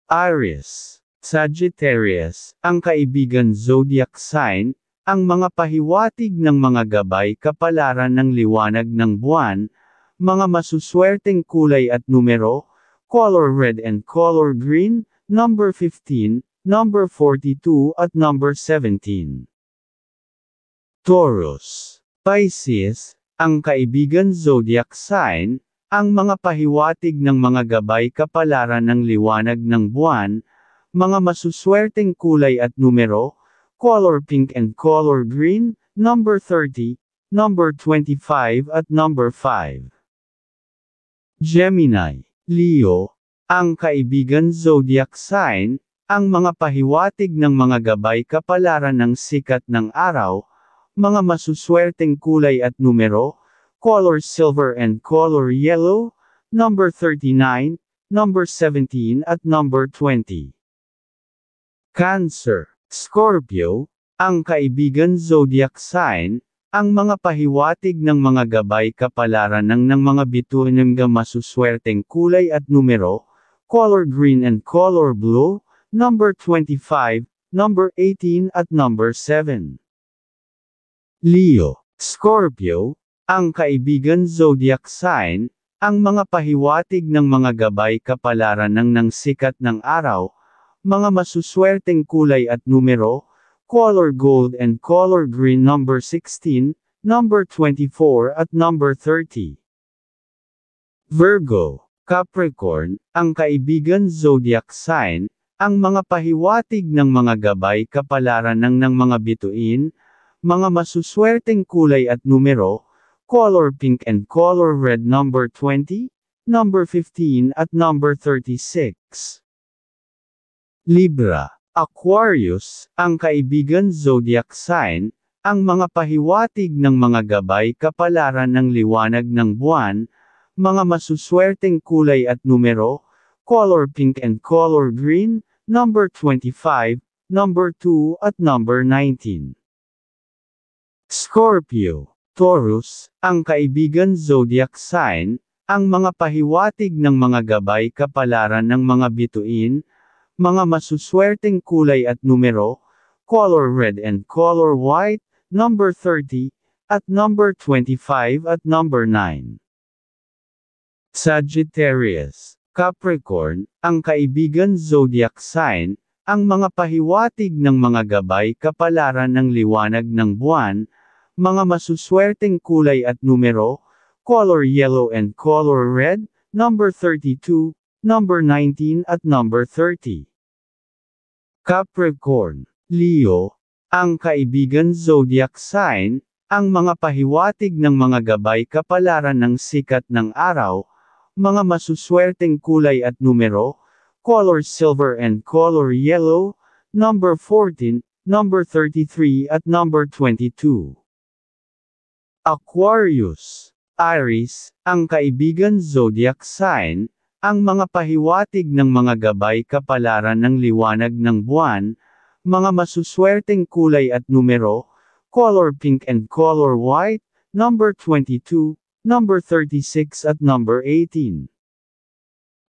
Aries, Sagittarius, ang kaibigan zodiac sign, ang mga pahiwatig ng mga gabay kapalaran ng liwanag ng buwan, mga masuswerteng kulay at numero, color red and color green, number 15, number 42 at number 17. Taurus, Pisces, ang kaibigan zodiac sign, ang mga pahiwatig ng mga gabay kapalaran ng liwanag ng buwan, mga masuswerteng kulay at numero, color pink and color green, number 30, number 25 at number 5. Gemini, Leo, ang kaibigan zodiac sign, ang mga pahiwatig ng mga gabay kapalaran ng sikat ng araw, mga masuswerteng kulay at numero, color silver and color yellow, number 39, number 17 at number 20. Cancer, Scorpio, ang kaibigan zodiac sign, ang mga pahiwatig ng mga gabay kapalaran ng mga bituin ng masuswerteng kulay at numero, color green and color blue, number 25, number 18 at number 7. Leo, Scorpio, ang kaibigan zodiac sign, ang mga pahiwatig ng mga gabay kapalaran ng sikat ng araw, mga masuswerteng kulay at numero, color gold and color green number 16, number 24 at number 30. Virgo, Capricorn, ang kaibigan zodiac sign, ang mga pahiwatig ng mga gabay kapalaran ng mga bituin, mga masuswerteng kulay at numero, color pink and color red number 20, number 15 at number 36. Libra, Aquarius, ang kaibigan zodiac sign, ang mga pahiwatig ng mga gabay kapalaran ng liwanag ng buwan, mga masuswerteng kulay at numero, color pink and color green, number 25, number 2 at number 19. Scorpio, Taurus, ang kaibigan zodiac sign, ang mga pahiwatig ng mga gabay kapalaran ng mga bituin, mga masuswerteng kulay at numero, color red and color white, number 30, at number 25 at number 9. Sagittarius, Capricorn, ang kaibigan zodiac sign, ang mga pahiwatig ng mga gabay kapalaran ng liwanag ng buwan, mga masuswerteng kulay at numero, color yellow and color red, number 32, number 19 at number 30. Capricorn, Leo, ang kaibigan zodiac sign, ang mga pahiwatig ng mga gabay kapalaran ng sikat ng araw, mga masuswerteng kulay at numero, color silver and color yellow, number 14, number 33 at number 22. Aquarius, Aries, ang kaibigan zodiac sign, ang mga pahiwatig ng mga gabay kapalaran ng liwanag ng buwan, mga masuswerteng kulay at numero, color pink and color white, number 22, number 36 at number 18.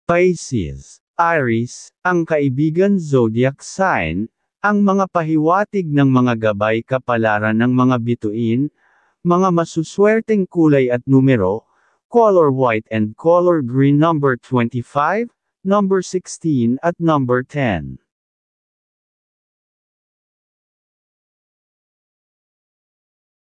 Pisces, Aries, ang kaibigan zodiac sign, ang mga pahiwatig ng mga gabay kapalaran ng mga bituin, mga masuswerteng kulay at numero, color white and color green number 25, number 16 at number 10.